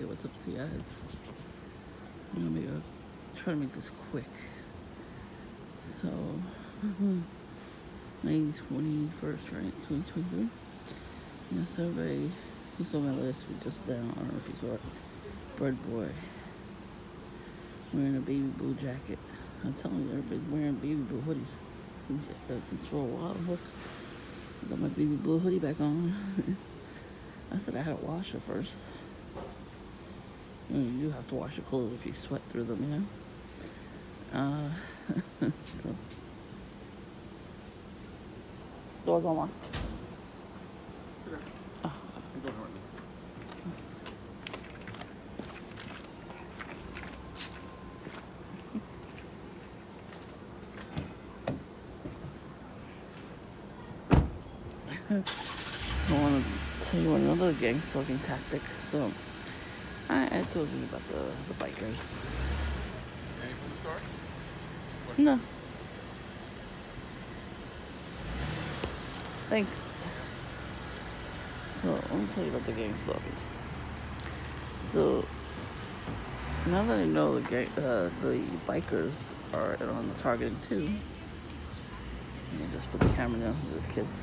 Hey, what's up, guys? I'm gonna try to make this quick. So, May 21st, right? 2023. Yeah, survey. You saw my list. We just down. I don't know if you saw it. Bread Boy wearing a baby blue jacket. I'm telling you, everybody's wearing baby blue hoodies since for a while. Look, I got my baby blue hoodie back on. I said I had to wash it first. You do have to wash your clothes if you sweat through them, you know? So, doors unlocked. Oh. I want to tell you another gang stalking tactic. So, I told you about the bikers. Any from the store? No. Thanks. So, let me tell you about the gang stalkers. So, now that I know the bikers are on the targeting too, let me just put the camera down for these kids.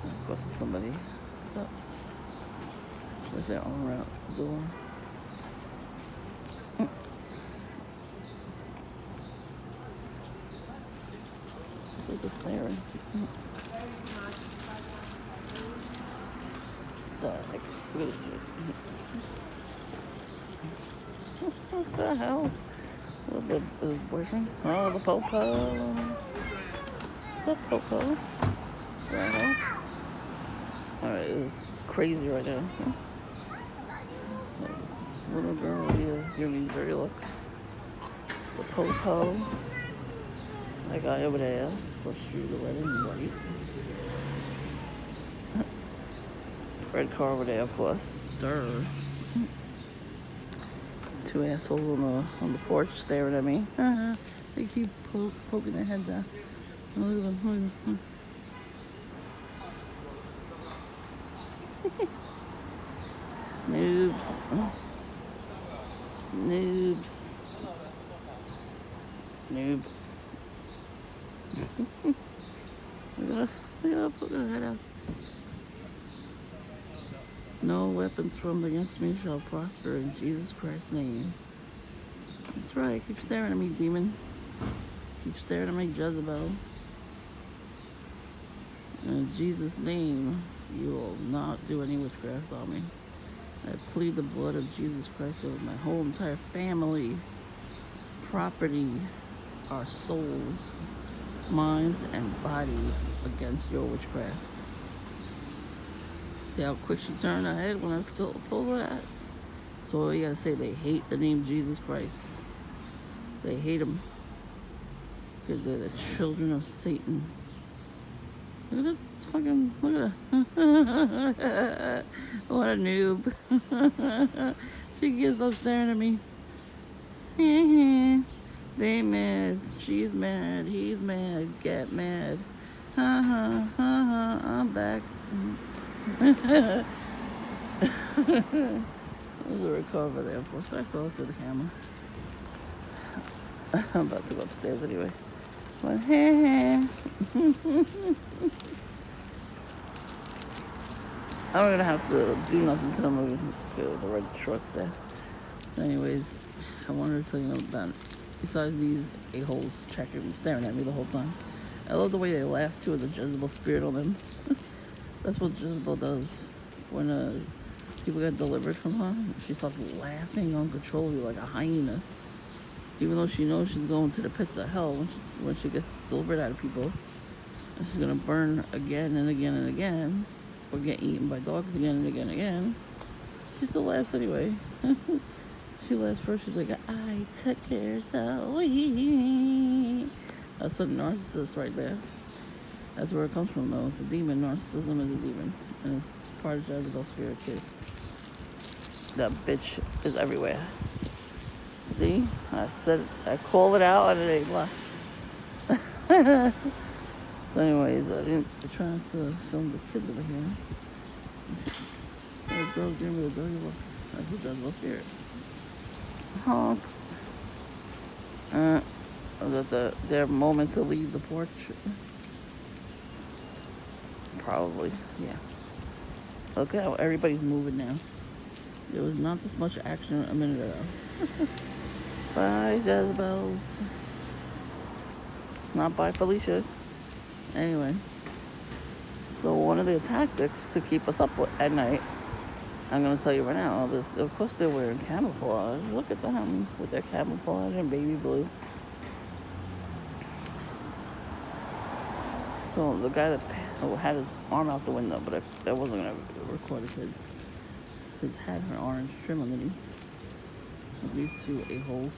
Of course, it's somebody. What's up? With their arm around the door. They're just staring. The heck? Look at this shit. What the hell? The boyfriend? Oh, the popo. The popo. Right. Alright, it's crazy right now. This little girl here giving me dirty look. The popo. That guy over there. Pushed through the red and white. Red car over there, of course. Durr. Two assholes on the porch staring at me. They keep poking their heads out. Oh, look at them. Look at them. Noobs. Noobs. Noob. Look at her poking her head out. No weapons formed against me shall prosper in Jesus Christ's name. That's right. Keep staring at me, demon. Keep staring at me, Jezebel. In Jesus' name, you will not do any witchcraft on me. I plead the blood of Jesus Christ over my whole entire family, property, our souls, minds, and bodies against your witchcraft. See how quick she turned her head when I told her that? So you gotta say they hate the name Jesus Christ. They hate him because they're the children of Satan. Look at that fucking, look at her. What a noob. She gets up staring at me. They mad, she's mad, he's mad, get mad. I'm back. There's a red car over there. Let's back to the camera. I'm about to go upstairs anyway. But I'm gonna have to do nothing to them. The red truck there. Anyways, I wanted to tell you about it. Besides these a-holes checking, staring at me the whole time. I love the way they laugh too, with the Jezebel spirit on them. That's what Jezebel does. When people get delivered from her, she starts laughing uncontrollably like a hyena. Even though she knows she's going to the pits of hell when she gets delivered out of people. And she's gonna burn again and again and again. Or get eaten by dogs again and again and again. She still laughs anyway. She laughs first, she's like, I took her so easy. That's a narcissist right there. That's where it comes from though. It's a demon. Narcissism is a demon. And it's part of Jezebel's spirit too. That bitch is everywhere. See? I said it. I called it out and it ain't left. So anyways, I'm trying to film the kids over here. girl's giving me a dirty look. That's what does most spirit. Honk. Their moment to leave the porch? Probably, yeah. Look how everybody's moving now. There was not this much action a minute ago. Bye, Jezebels. Not by Felicia. Anyway. So one of their tactics to keep us up at night, I'm going to tell you right now, of course they're wearing camouflage. Look at them with their camouflage and baby blue. So the guy that had his arm out the window, but I wasn't going to record his had her orange trim underneath. These two a-holes.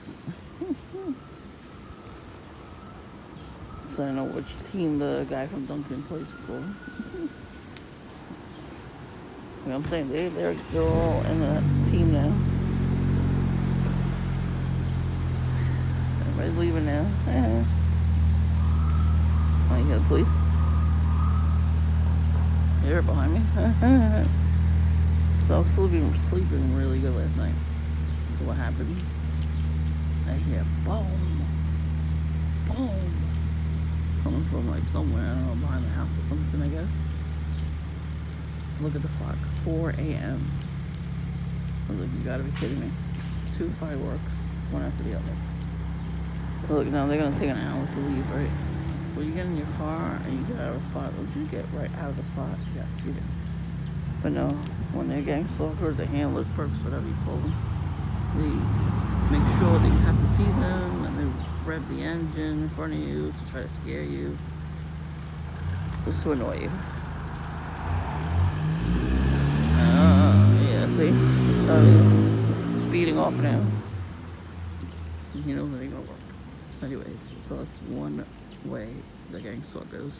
So I know which team the guy from Duncan plays for. You know what I'm saying? They're all in the team now. Everybody's leaving now. Oh, you hear the police? They're behind me. So I was sleeping really good last night. So what happens? I hear boom, boom, coming from like somewhere, I don't know, behind the house or something, I guess. Look at the clock, 4 a.m. I was like, you gotta be kidding me. 2 fireworks, one after the other. So look, now they're gonna take an hour to leave, right? When you get in your car and you get out of the spot, don't you get right out of the spot? Yes, you do. But no, when they're gang stalkers, the handlers, perps, whatever you call them, they make sure that you have to see them, and they rev the engine in front of you to try to scare you, just to annoy you. Yeah, see? Yeah. Speeding off now. You know that ain't gonna work. So anyways, so that's one way the gang stalkers,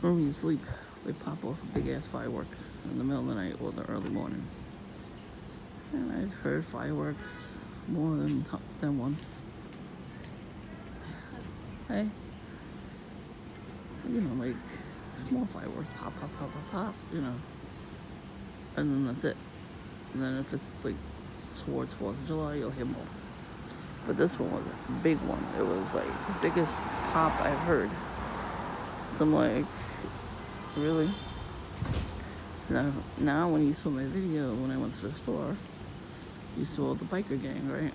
when you sleep, they pop off a big ass firework in the middle of the night or the early morning. And I've heard fireworks more than once. Hey, you know, like small fireworks, pop, pop, pop, pop, pop, you know, and then that's it. And then if it's like towards 4th of July, you'll hear more. But this one was a big one. It was like the biggest pop I've heard. So I'm like, really? So now when you saw my video when I went to the store, you saw the biker gang, right?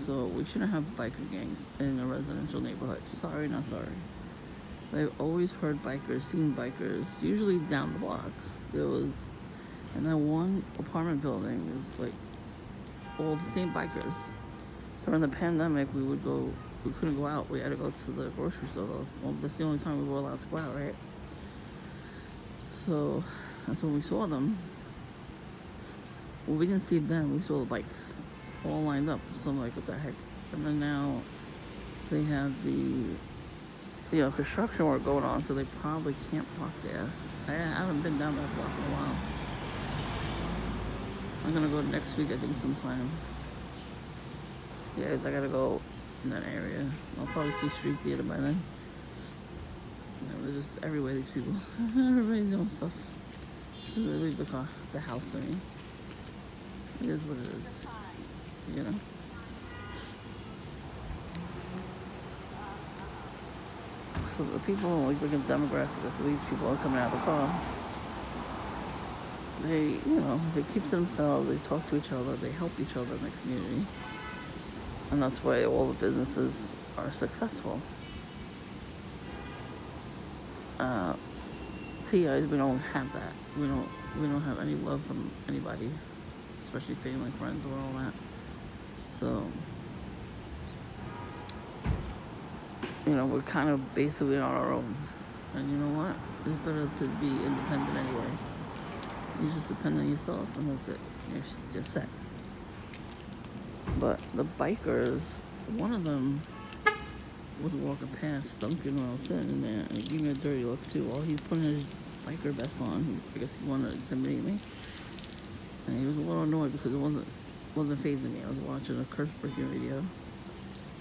So we shouldn't have biker gangs in a residential neighborhood. Sorry, not sorry. I've always heard bikers, seen bikers, usually down the block. There was, and that one apartment building is like all the same bikers. During the pandemic, we couldn't go out. We had to go to the grocery store though. Well, that's the only time we were allowed to go out, right? So that's when we saw them. Well, we didn't see them, we saw the bikes all lined up. So I'm like, what the heck? And then now they have the construction work going on, so they probably can't park there. I haven't been down that block in a while. I'm gonna go next week, I think, sometime. Yeah, I gotta go in that area. I'll probably see Street Theater by then. You know, they're just everywhere, these people. Everybody's doing stuff. So they leave the house, I mean. It is what it is, you know? So the people, like, look at the demographic of these people are coming out of the car. They keep to themselves, they talk to each other, they help each other in the community. And that's why all the businesses are successful. TIs, we don't have that. We don't have any love from anybody, especially family, friends, or all that. So, we're kind of basically on our own. And you know what? It's better to be independent anyway. You just depend on yourself, and that's it. You're set. But the bikers, one of them was walking past Stalking when I was sitting in there, and he gave me a dirty look too. While he's putting his biker vest on, I guess he wanted to intimidate me. And he was a little annoyed because it wasn't phasing me. I was watching a curse breaking video.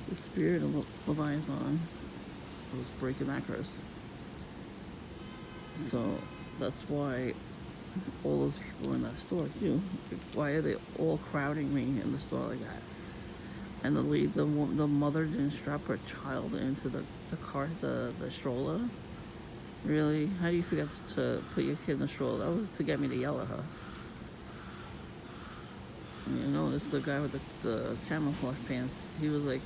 The spirit of Leviathan was breaking that curse. So that's why all those people in that store too. Why are they all crowding me in the store like that? And the mother didn't strap her child into the cart, the stroller. Really? How do you forget to put your kid in the stroller? That was to get me to yell at her. And you notice the guy with the camouflage pants, he was like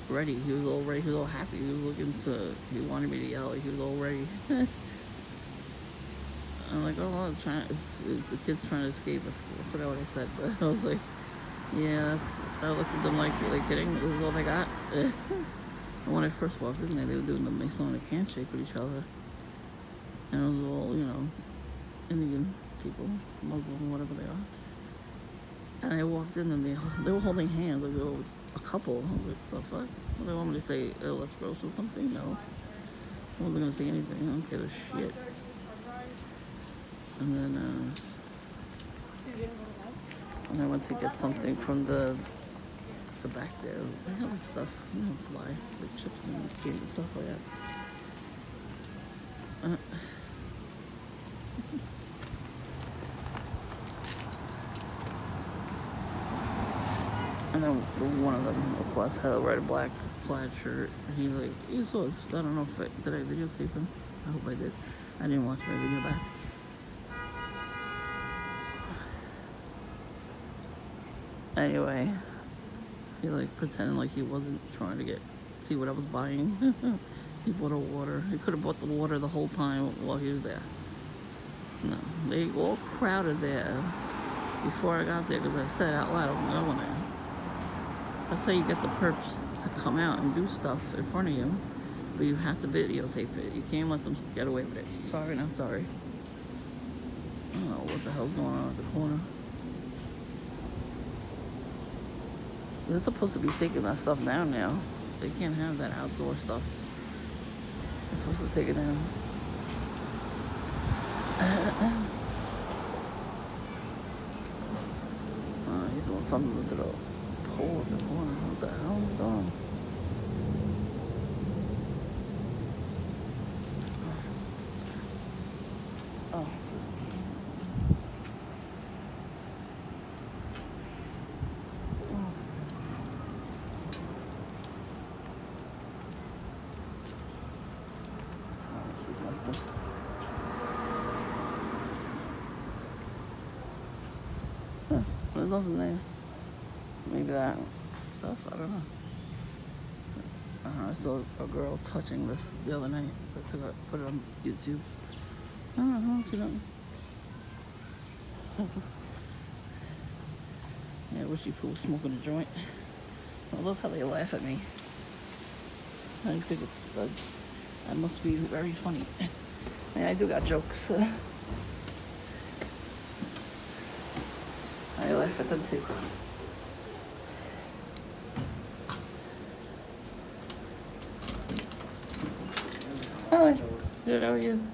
ready. He was all ready. He was all happy. He was he wanted me to yell. He was all ready. I'm like, oh, it's the kid's trying to escape. I forgot what I said, but I was like, yeah, I looked at them like, are they kidding? This is all they got? And when I first walked in there, they were doing the Masonic handshake with each other. And it was all, Indian people, Muslim, whatever they are. And I walked in and they were holding hands, like they were a couple. I was like, the fuck? What do they want me to say? Oh, let's gross or something? No. I wasn't going to say anything. I don't give a shit. And then, and I went to get something from the back there. They had like stuff, to buy, like chips and candy and stuff like that. And then one of them, of course, had a red black plaid shirt. And he's like, you saw this. I don't know if did I videotape him? I hope I did. I didn't watch my video back. Anyway, he like pretended like he wasn't trying to see what I was buying. He bought a water. He could have bought the water the whole time while he was there. No, they all crowded there before I got there because I said out loud, I'm going there. That's how you get the perps to come out and do stuff in front of you, but you have to videotape it. You can't let them get away with it. Sorry, not sorry. I don't know what the hell's going on at the corner. They're supposed to be taking that stuff down now. They can't have that outdoor stuff. They're supposed to take it down. He's doing something to the pole at the corner. What the hell is going on? Oh. Something. Huh, there's nothing there. Maybe that stuff, I don't know. I saw a girl touching this the other night, so I put it on YouTube. I don't see nothing. Yeah, I wish people were smoking a joint. I love how they laugh at me. I think that must be very funny. I mean, I do got jokes. I laugh at them too. Hi. Good, how are you?